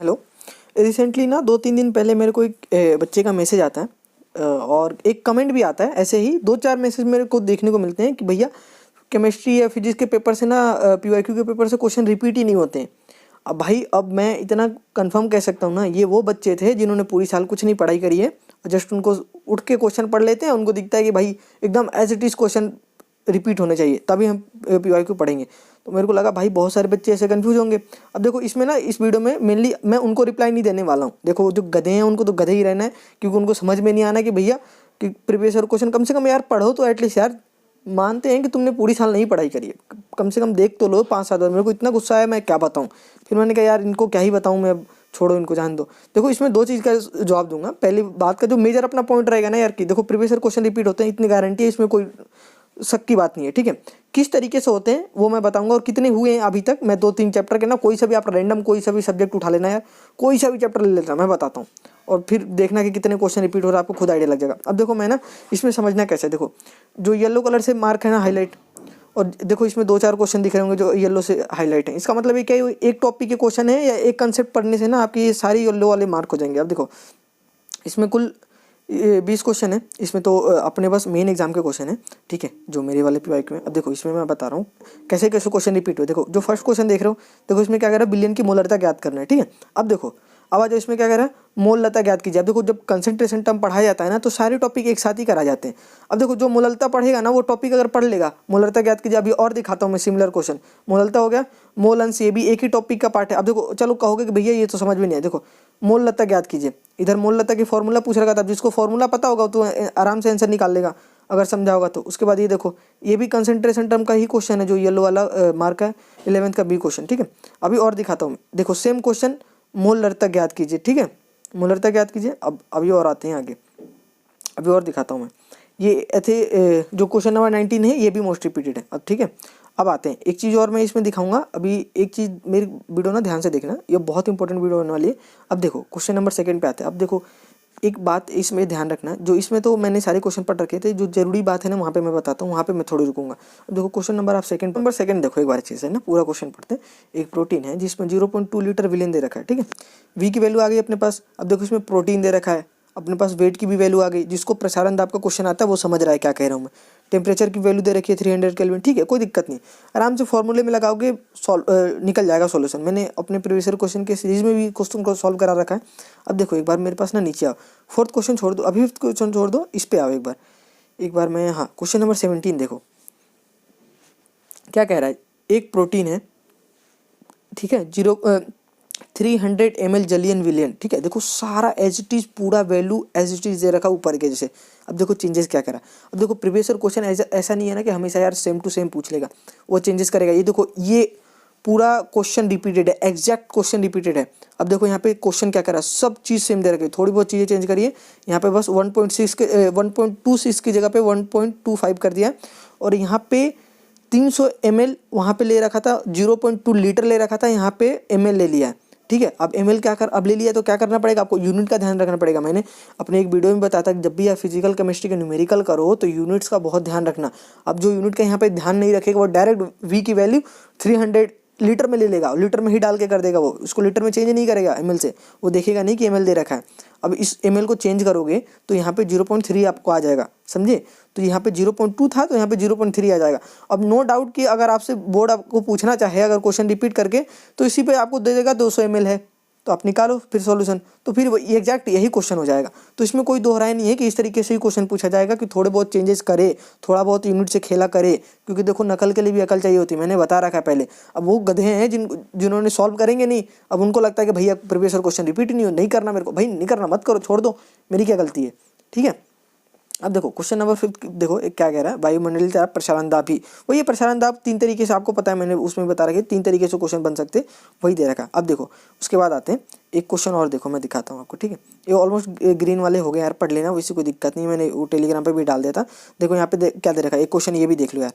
Hello. Recently ना 2-3 दिन पहले मेरे को एक बच्चे का मैसेज आता है और एक कमेंट भी आता है। ऐसे ही 2-4 मैसेज मेरे को देखने को मिलते हैं कि भैया केमिस्ट्री या फिजिक्स के पेपर से ना पीवाईक्यू के पेपर से क्वेश्चन रिपीट ही नहीं होते हैं। अब भाई अब मैं इतना कंफर्म कह सकता हूँ ना, ये वो बच्चे थे जिन्होंने पूरी साल कुछ नहीं पढ़ाई करी है, जस्ट उनको उठ के क्वेश्चन पढ़ लेते हैं। उनको दिखता है कि भाई एकदम as it is question repeat होने चाहिए तभी हम पीवाईक्यू पढ़ेंगे। तो मेरे को लगा भाई बहुत सारे बच्चे ऐसे कंफ्यूज होंगे। अब देखो इसमें ना इस वीडियो में मेनली मैं उनको रिप्लाई नहीं देने वाला हूँ। देखो जो गधे हैं उनको तो गधे ही रहना है, क्योंकि उनको समझ में नहीं आना कि भैया कि प्रीवियस ईयर क्वेश्चन कम से कम यार पढ़ो तो एटलीस्ट यार। मानते हैं कि तुमने पूरी साल नहीं पढ़ाई करी है, कम से कम देख तो लो 5-7 बार। मेरे को इतना गुस्सा आया मैं क्या बताऊँ। फिर मैंने कहा यार इनको क्या ही बताऊँ मैं, अब छोड़ो इनको जान दो। देखो इसमें दो चीज़ का जवाब दूंगा। पहली बात का जो मेजर अपना पॉइंट रहेगा ना यार कि देखो प्रीवियस ईयर क्वेश्चन रिपीट होते हैं, इतनी गारंटी है, इसमें कोई शक की बात नहीं है। ठीक है, किस तरीके से होते हैं वो मैं बताऊंगा और कितने हुए हैं अभी तक। मैं 2-3 चैप्टर के ना कोई सा भी आप रैंडम कोई सा भी सब्जेक्ट उठा लेना यार, कोई सा भी चैप्टर ले लेता मैं बताता हूँ और फिर देखना कि कितने क्वेश्चन रिपीट हो रहा है, आपको खुद आइडिया लग जाएगा। अब देखो मैं ना इसमें समझना कैसे, देखो जो येलो कलर से मार्क है ना हाईलाइट, और देखो इसमें 2-4 क्वेश्चन दिख रहे होंगे जो येलो से हाईलाइट है। इसका मतलब ये क्या है, एक टॉपिक के क्वेश्चन है या एक कंसेप्ट पढ़ने से ना आपकी ये सारे येलो वाले मार्क हो जाएंगे। अब देखो इसमें कुल 20 क्वेश्चन है। इसमें तो अपने पास मेन एग्जाम के क्वेश्चन है, ठीक है, जो मेरे वाले पीवाईक्यू में। अब देखो इसमें मैं बता रहा हूँ कैसे कैसे क्वेश्चन रिपीट हुए। देखो जो फर्स्ट क्वेश्चन देख रहे हो, देखो इसमें क्या कह रहा है, बिलियन की मोलरता ज्ञात करना है। ठीक है, अब देखो अब आ जाओ इसमें क्या कह रहा है, मोललता ज्ञात कीजिए। अब देखो जब कंसंट्रेशन टर्म पढ़ाया जाता है ना तो सारे टॉपिक एक साथ ही करा जाते हैं। अब देखो जो मोललता पढ़ेगा ना वो टॉपिक अगर पढ़ लेगा, मोलरता ज्ञात कीजिए। अभी और दिखाता हूँ मैं सिमिलर क्वेश्चन। मोललता हो गया, मोल अंश ये भी एक ही टॉपिक का पार्ट है। अब देखो चलो कहोगे कि भैया ये तो समझ में नहीं है। देखो मोललता ज्ञात कीजिए, इधर मोललता की फॉर्मूला पूछ रखा था। अब जिसको फॉर्मूला पता होगा तो आराम से आंसर निकाल लेगा अगर समझा होगा तो। उसके बाद ये देखो ये भी कंसंट्रेशन टर्म का ही क्वेश्चन है, जो येलो वाला मार्क है 11th का बी क्वेश्चन। ठीक है, अभी और दिखाता हूँ। देखो सेम क्वेश्चन, मोलरता ज्ञात कीजिए। ठीक है, मोलरता ज्ञात कीजिए। अब अभी और आते हैं आगे, अभी और दिखाता हूँ मैं। ये थे जो क्वेश्चन नंबर 19 है, ये भी मोस्ट रिपीटेड है। अब ठीक है, अब आते हैं एक चीज़ और मैं इसमें दिखाऊंगा। अभी एक चीज़ मेरी वीडियो ना ध्यान से देखना, ये बहुत इंपॉर्टेंट वीडियो होने वाली है। अब देखो क्वेश्चन नंबर 2 पे आते हैं। अब देखो एक बात इसमें ध्यान रखना, जो इसमें तो मैंने सारे क्वेश्चन पढ़ रखे थे, जो जरूरी बात है ना वहाँ पे मैं बताता हूँ, वहाँ पे मैं थोड़ी रुकूंगा। अब देखो क्वेश्चन नंबर आप सेकंड देखो एक बार अच्छे से ना, पूरा क्वेश्चन पढ़ते हैं। एक प्रोटीन है जिसमें 0.2 लीटर विलेन दे रखा है। ठीक है, वी की वैल्यू आ गई अपने पास। अब देखो इसमें प्रोटीन दे रखा है, अपने पास वेट की भी वैल्यू आ गई। जिसको प्रसारण दाब का क्वेश्चन आता है वो समझ रहा है क्या कह रहा हूँ मैं। टेम्परेचर की वैल्यू दे रखी है 300 केल्विन। ठीक है, कोई दिक्कत नहीं, आराम से फॉर्मूले में लगाओगे निकल जाएगा सॉल्यूशन। मैंने अपने प्रीवियस ईयर क्वेश्चन के सीरीज में भी क्वेश्चन को सॉल्व करा रखा है। अब देखो एक बार मेरे पास ना नीचे आओ, 4th क्वेश्चन छोड़ दो, अभी 5th क्वेश्चन छोड़ दो, इस पे आओ एक बार मैं, हाँ क्वेश्चन नंबर 17 देखो क्या कह रहा है। एक प्रोटीन है, ठीक है, 300 ml जलियन विलियन। ठीक है, देखो सारा एज इट इज पूरा वैल्यू एज इट इज दे रखा ऊपर के जैसे। अब देखो चेंजेस क्या करा। अब देखो प्रीवियस ईयर क्वेश्चन ऐसा नहीं है ना कि हमेशा यार सेम टू सेम पूछ लेगा, वो चेंजेस करेगा। ये देखो ये पूरा क्वेश्चन रिपीटेड है, एग्जैक्ट क्वेश्चन रिपीटेड है। अब देखो यहाँ पे क्वेश्चन क्या करा, सब चीज़ सेम दे रखी है, थोड़ी बहुत चीज़ें चेंज करिए। यहाँ पे बस 1.26 की जगह पे 1.25 कर दिया। और यहाँ पे 300 ml वहाँ पे ले रखा था, 0.2 लीटर ले रखा था, यहाँ पे ml ले लिया है। ठीक है, अब ml क्या कर, अब ले लिया तो क्या करना पड़ेगा आपको, यूनिट का ध्यान रखना पड़ेगा। मैंने अपने एक वीडियो में बताया था कि जब भी आप फिजिकल केमिस्ट्री के न्यूमेरिकल करो तो यूनिट्स का बहुत ध्यान रखना। अब जो यूनिट का यहाँ पे ध्यान नहीं रखेगा वो डायरेक्ट वी की वैल्यू 300 लीटर में ले लेगा, लीटर में ही डाल के कर देगा, वो उसको लीटर में चेंज नहीं करेगा ml से, वो देखेगा नहीं कि ml दे रखा है। अब इस ml को चेंज करोगे तो यहाँ पे 0.3 आपको आ जाएगा, समझे। तो यहाँ पे 0.2 था तो यहाँ पे 0.3 आ जाएगा। अब नो डाउट कि अगर आपसे बोर्ड आपको पूछना चाहे अगर क्वेश्चन रिपीट करके तो इसी पे आपको दे देगा 200 ml है, तो आप निकालो फिर सॉल्यूशन, तो फिर एग्जैक्ट यही क्वेश्चन हो जाएगा। तो इसमें कोई दो राय नहीं है कि इस तरीके से ही क्वेश्चन पूछा जाएगा कि थोड़े बहुत चेंजेस करे, थोड़ा बहुत यूनिट से खेला करे, क्योंकि देखो नकल के लिए भी अकल चाहिए होती है, मैंने बता रखा है पहले। अब वो गधे हैं जिन्होंने सॉल्व करेंगे नहीं, अब उनको लगता है कि भैया प्रीवियस क्वेश्चन रिपीट नहीं करना मेरे को, भाई नहीं करना, मत करो, छोड़ दो, मेरी क्या गलती है। ठीक है, अब देखो क्वेश्चन नंबर 5 देखो एक क्या कह रहा है, वायुमंडलीय चाप प्रसारण दाब ही, वो ये प्रसारण दाब 3 तरीके से आपको पता है, मैंने उसमें बता रखा है 3 तरीके से क्वेश्चन बन सकते, वही दे रखा है। अब देखो उसके बाद आते हैं एक क्वेश्चन और, देखो मैं दिखाता हूँ आपको। ठीक है, ये ऑलमोस्ट ग्रीन वाले हो गए यार, पढ़ लेना, वैसे कोई दिक्कत नहीं, मैंने वो टेलीग्राम पर भी डाल दिया था। देखो यहाँ पे क्या दे रखा है, एक क्वेश्चन ये भी देख लो यार,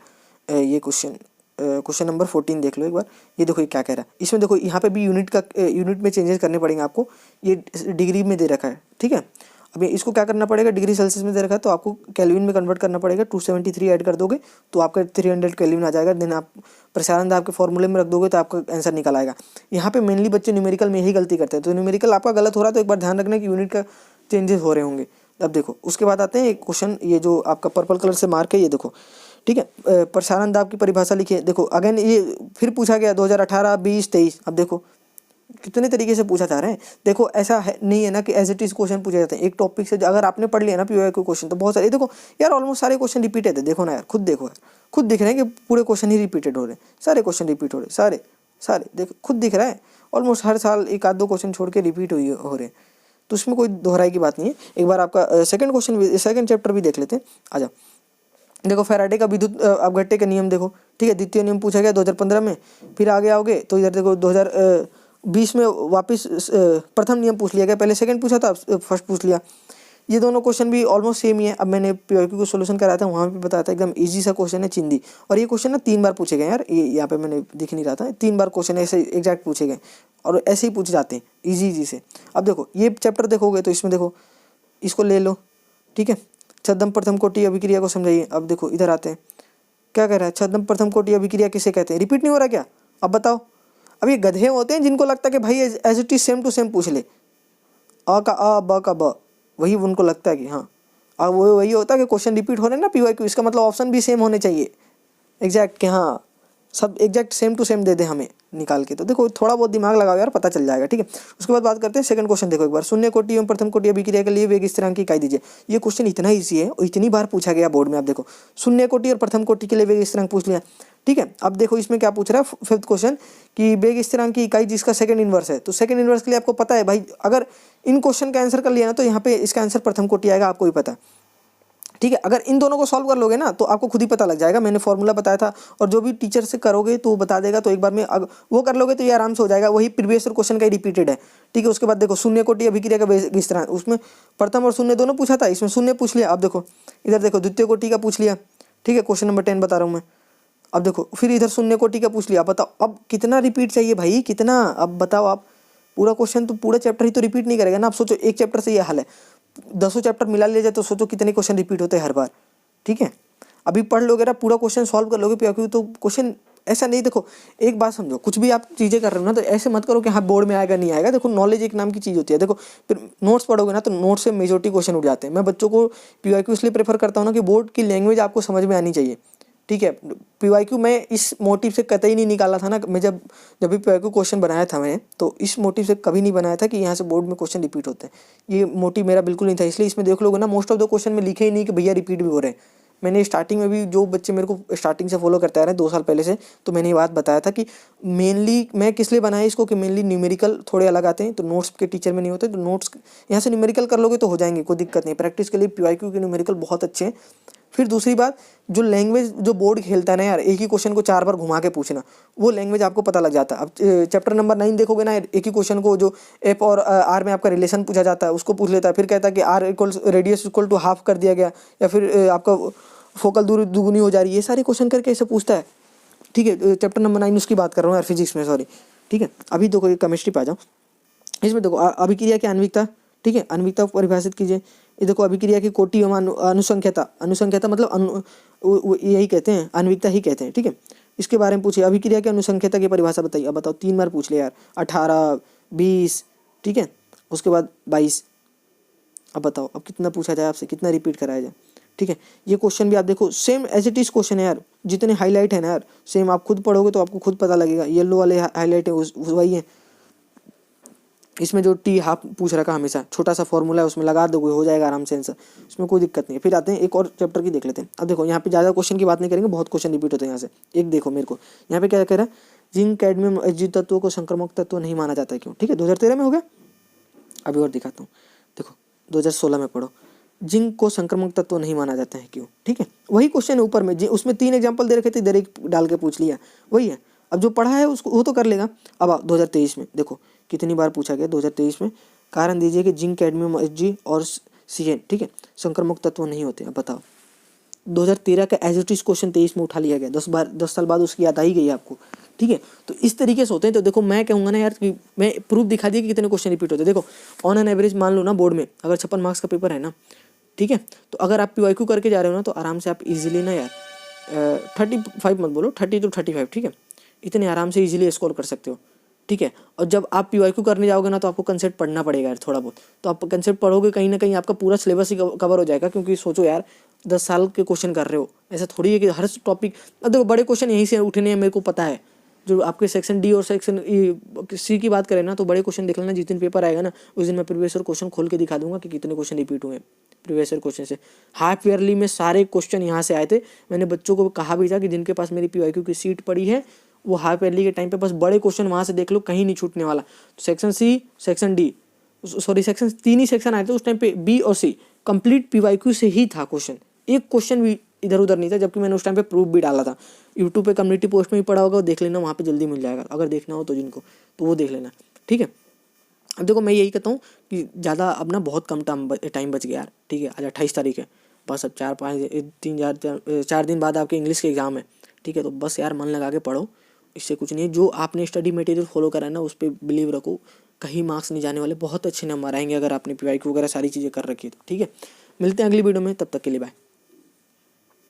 ये क्वेश्चन नंबर 14 देख लो एक बार। ये देखो ये क्या कह रहा है, इसमें देखो यहाँ पे भी यूनिट में चेंजेस करने पड़ेंगे आपको, ये डिग्री में दे रखा है। ठीक है, अब इसको क्या करना पड़ेगा, डिग्री सेल्सियस में दे रखा है तो आपको केल्विन में कन्वर्ट करना पड़ेगा। 273 ऐड कर दोगे तो आपका 300 केल्विन आ जाएगा। देन आप प्रसारण दाब के फॉर्मूले में रख दोगे तो आपका आंसर निकल आएगा। यहाँ पे मेनली बच्चे न्यूमेरिकल में यही गलती करते हैं, तो न्यूमेरिकल आपका गलत हो रहा है तो एक बार ध्यान रखना कि यूनिट का चेंजेस हो रहे होंगे। अब देखो उसके बाद आते हैं एक क्वेश्चन, ये जो आपका पर्पल कलर से मार्क है ये देखो, ठीक है। प्रसारण दाब की परिभाषा लिखिए। देखो अगेन ये फिर पूछा गया 2018, 20, 23। अब देखो कितने तरीके से पूछा जा रहा है। देखो ऐसा है नहीं है ना कि एज इट इज क्वेश्चन पूछे जाते हैं एक टॉपिक से। अगर आपने पढ़ लिया ना पीओआईक्यू क्वेश्चन तो बहुत सारे, देखो यार ऑलमोस्ट सारे क्वेश्चन रिपीटेड है। देखो ना यार, खुद देखो यार, खुद दिख रहे हैं कि पूरे क्वेश्चन ही रिपीटेड हो रहे हैं, सारे क्वेश्चन रिपीट हो रहे हैं, सारे सारे देखो खुद दिख रहा है। ऑलमोस्ट हर साल एक आध दो क्वेश्चन छोड़ के रिपीट हो रहे हैं, तो उसमें कोई दोहराई की बात नहीं है। एक बार आपका सेकंड क्वेश्चन भी, सेकंड चैप्टर भी देख लेते हैं। आ जाओ, देखो फैराडे का विद्युत अपघट्य का नियम देखो, ठीक है। द्वितीय नियम पूछा गया 2015 में। फिर आगे आओगे तो इधर देखो 2020 में वापस प्रथम नियम पूछ लिया गया। पहले सेकंड पूछा था, फर्स्ट पूछ लिया। ये दोनों क्वेश्चन भी ऑलमोस्ट सेम ही है। अब मैंने पीओआईक्यू को सोल्यूशन कराया था, वहाँ पे बताया था एकदम इजी सा क्वेश्चन है चिंदी। और ये क्वेश्चन ना 3 बार पूछे गए यार, ये यहाँ पे मैंने दिख नहीं रहा था, 3 बार क्वेश्चन ऐसे एग्जैक्ट पूछे गए और ऐसे ही पूछे जाते हैं इजी से। अब देखो ये चैप्टर देखोगे तो इसमें देखो इसको ले लो, ठीक है। छद्म प्रथम कोटि अभिक्रिया को समझाइए। अब देखो इधर आते हैं, क्या कह रहा है, छद्म प्रथम कोटि अभिक्रिया किसे कहते हैं। रिपीट नहीं हो रहा क्या, अब बताओ। अब ये गधे होते हैं जिनको लगता है कि भाई as it is same to same पूछ ले, अ का अ, ब का ब, वही उनको लगता है कि हाँ। अब वो वही होता है कि क्वेश्चन रिपीट हो रहे हैं ना पीओआईक्यू, इसका मतलब ऑप्शन भी सेम होने चाहिए एग्जैक्ट, कि हाँ सब एग्जैक्ट सेम टू सेम दे दे हमें निकाल के। तो देखो थोड़ा बहुत दिमाग लगाओ यार, पता चल जाएगा, ठीक है। उसके बाद बात करते हैं सेकंड क्वेश्चन। देखो एक बार, शून्य कोटि एवं प्रथम कोटि अभिक्रिया के लिए वेग स्थिरांक की इकाई दीजिए। ये क्वेश्चन इतना ईजी है और इतनी बार पूछा गया बोर्ड में। आप देखो शून्य कोटि और प्रथम कोटि के लिए वेग स्थिरांक पूछ लिया, ठीक है। अब देखो इसमें क्या पूछ रहा है, फिफ्थ क्वेश्चन, कि वेग स्थिरांक की इकाई जिसका सेकंड इनवर्स है। तो सेकंड इनवर्स के लिए आपको पता है भाई, अगर इन क्वेश्चन का आंसर कर लिया ना तो यहाँ पे इसका आंसर प्रथम कोटि आएगा, आपको भी पता है, ठीक है। अगर इन दोनों को सॉल्व कर लोगे ना तो आपको खुद ही पता लग जाएगा। मैंने फॉर्मूला बताया था, और जो भी टीचर से करोगे तो वो बता देगा, तो एक बार में वो कर लोगे तो ये आराम से हो जाएगा। वही प्रीवियस क्वेश्चन का ही रिपीटेड है, ठीक है। उसके बाद देखो शून्य कोटि अभिक्रिया का वेग स्थिरांक, उसमें प्रथम और शून्य दोनों पूछा था, इसमें शून्य पूछ लिया। अब देखो इधर देखो द्वितीय कोटि का पूछ लिया, ठीक है। क्वेश्चन नंबर 10 बता रहा हूँ मैं। अब देखो फिर इधर शून्य कोटि का पूछ लिया। बताओ अब कितना रिपीट चाहिए भाई, कितना। अब बताओ आप, पूरा क्वेश्चन तो पूरा चैप्टर ही तो रिपीट नहीं करेगा ना। आप सोचो एक चैप्टर से ये हाल है, 10 चैप्टर मिला ले जाए तो सोचो कितने क्वेश्चन रिपीट होते हैं हर बार, ठीक है। अभी पढ़ लोगे ना, पूरा क्वेश्चन सॉल्व कर लोगे क्योंकि तो क्वेश्चन ऐसा नहीं। देखो एक बात समझो, कुछ भी आप चीज़ें कर रहे हो ना तो ऐसे मत करो कि हाँ बोर्ड में आएगा नहीं आएगा। देखो नॉलेज एक नाम की चीज़ होती है। देखो फिर नोट्स पढ़ोगे ना तो नोट्स से मेजोरिटी क्वेश्चन उठ जाते हैं। मैं बच्चों को पीवाईक्यू इसलिए प्रेफर करता हूँ ना कि बोर्ड की लैंग्वेज आपको समझ में आनी चाहिए, ठीक है। पीवाईक्यू मैं इस मोटिव से कतई नहीं निकाला था ना। मैं जब भी पीवाईक्यू क्वेश्चन बनाया था मैं, तो इस मोटिव से कभी नहीं बनाया था कि यहाँ से बोर्ड में क्वेश्चन रिपीट होते हैं। ये मोटिव मेरा बिल्कुल नहीं था। इसलिए इसमें देख लोगे ना, मोस्ट ऑफ द क्वेश्चन में लिखे ही नहीं कि भैया रिपीट भी हो रहे हैं। मैंने स्टार्टिंग में भी, जो बच्चे मेरे को स्टार्टिंग से फॉलो करते आ रहे हैं 2 साल पहले से, तो मैंने ये बात बताया था कि मेनली मैं किस लिए बनाया इसको, कि मेनली न्यूमेरिकल थोड़े अलग आते हैं तो नोट्स के टीचर में नहीं होते। तो नोट्स यहाँ से न्यूमेरिकल कर लोगे तो हो जाएंगे, कोई दिक्कत नहीं। प्रैक्टिस के लिए पीवाईक्यू के न्यूमेरिकल बहुत अच्छे हैं। फिर दूसरी बात, जो लैंग्वेज जो बोर्ड खेलता है ना यार, एक ही क्वेश्चन को 4 बार घुमा के पूछना, वो लैंग्वेज आपको पता लग जाता है। अब चैप्टर नंबर 9 देखोगे ना, एक ही क्वेश्चन को जो एफ और आर में आपका रिलेशन पूछा जाता है उसको पूछ लेता है। फिर कहता है कि R equals radius equal to half कर दिया गया, या फिर आपका फोकल दूरी दुगुनी हो जा रही है। ये सारे क्वेश्चन करके ऐसे पूछता है, ठीक है। चैप्टर नंबर 9 उसकी बात कर रहा हूँ यार, फिजिक्स में, सॉरी, ठीक है। अभी देखो केमिस्ट्री पे आ जाओ। इसमें देखो अभिक्रिया की आणविकता, ठीक है। आणविकता को परिभाषित कीजिए। ये देखो अभिक्रिया की कोटि एवं अनुसंख्यता। अनुसंख्यता मतलब यही कहते हैं, आणविकता ही कहते हैं, ठीक है। इसके बारे में पूछिए, अभिक्रिया की अनुसंख्यता की परिभाषा बताइए। अब बताओ 3 बार पूछ लिया यार, 18, 20, ठीक है। उसके बाद 22। अब बताओ अब कितना पूछा जाए आपसे, कितना रिपीट कराया जाए, ठीक है। ये क्वेश्चन भी आप देखो same as it is question है यार। जितने हाईलाइट है ना यार, सेम आप खुद पढ़ोगे तो आपको खुद पता लगेगा। येलो वाले हाईलाइट है वही है। इसमें जो टी हाफ पूछ रखा हमेशा, छोटा सा फॉर्मूला है, उसमें लगा दोगे हो जाएगा आराम से आंसर, उसमें कोई दिक्कत नहीं है। फिर आते हैं एक और चैप्टर की देख लेते हैं। अब देखो यहाँ पे ज़्यादा क्वेश्चन की बात नहीं करेंगे, बहुत क्वेश्चन रिपीट होते हैं यहाँ से। एक देखो मेरे को यहाँ पे क्या कह रहा है, जिंक कैडमियम एच तत्वों को संक्रामक तत्व नहीं माना जाता है, क्यों, ठीक है। 2013 में हो गया। अभी और दिखाता हूँ, देखो 2016 में पढ़ो, जिंक को संक्रामक तत्व नहीं माना जाता है, क्यों, ठीक है। वही क्वेश्चन है ऊपर में, उसमें 3 एग्जाम्पल दे रखे थे, इधर एक डाल के पूछ लिया, वही है। अब जो पढ़ा है उसको वो तो कर लेगा। अब 2023 में देखो कितनी बार पूछा गया 2023 में, कारण दीजिए कि जिंक कैडमियम Hg और Cn, ठीक है, संक्रामक तत्व नहीं होते। अब बताओ 2013 का एज इट इज क्वेश्चन 23 में उठा लिया गया, 10 साल बाद उसकी याद आई गई आपको ठीक है। तो इस तरीके से होते हैं। तो देखो मैं कहूँगा ना यार कि मैं प्रूफ दिखा दिया कि कितने क्वेश्चन रिपीट होते हैं। देखो ऑन एन एवरेज मान लो ना बोर्ड में अगर 56 मार्क्स का पेपर है ना, ठीक है, तो अगर आप PYQ करके जा रहे हो ना तो आराम से आप इजीली ना यार 35 मत बोलो, 30 to 35, ठीक है, इतने आराम से इजीली स्कोर कर सकते हो, ठीक है। और जब आप PYQ करने जाओगे ना तो आपको कंसेप्ट पढ़ना पड़ेगा यार थोड़ा बहुत। तो आप कंसेप्ट पढ़ोगे कहीं ना कहीं आपका पूरा सिलेबस ही कवर हो जाएगा, क्योंकि सोचो यार 10 साल के क्वेश्चन कर रहे हो, ऐसा थोड़ी है कि हर टॉपिक। अब देखो बड़े क्वेश्चन यहीं से उठने हैं, मेरे को पता है। जो आपके सेक्शन डी और सेक्शन सी की बात करें ना तो बड़े क्वेश्चन देख लेना, जिस दिन पेपर आएगा ना उस दिन मैं प्रीवियस ईयर क्वेश्चन खोल के दिखा दूंगा कि कितने क्वेश्चन रिपीट हुए हैं प्रीवियस ईयर क्वेश्चन से। हाफ ईयरली में सारे क्वेश्चन यहाँ से आए थे। मैंने बच्चों को कहा भी था कि जिनके पास मेरी PYQ की सीट पड़ी है वो हाफ ईयरली के टाइम पे बस बड़े क्वेश्चन वहाँ से देख लो, कहीं नहीं छूटने वाला। तो section C, section D, sorry section 3 ही सेक्शन आए थे उस टाइम पे, बी और सी कंप्लीट PYQ से ही था क्वेश्चन, एक क्वेश्चन भी इधर उधर नहीं था। जबकि मैंने उस टाइम पे प्रूफ भी डाला था। यूट्यूब पे कम्युनिटी पोस्ट में भी पड़ा होगा, वो देख लेना, वहाँ पे जल्दी मिल जाएगा अगर देखना हो तो जिनको, तो वो देख लेना, ठीक है। अब देखो मैं यही कहता हूँ कि ज़्यादा अब ना बहुत कम टाइम बच गया यार, ठीक है। आज 28 तारीख है, बस अब 4 दिन बाद आपके इंग्लिश के एग्ज़ाम है, ठीक है। तो बस यार मन लगा के पढ़ो, इससे कुछ नहीं है। जो आपने स्टडी मटेरियल फॉलो करा है ना उस पर बिलीव रखो, कहीं मार्क्स नहीं जाने वाले, बहुत अच्छे नंबर आएंगे अगर आपने PYQ वगैरह सारी चीज़ें कर रखी है तो, ठीक है। मिलते हैं अगली वीडियो में, तब तक के लिए बाय।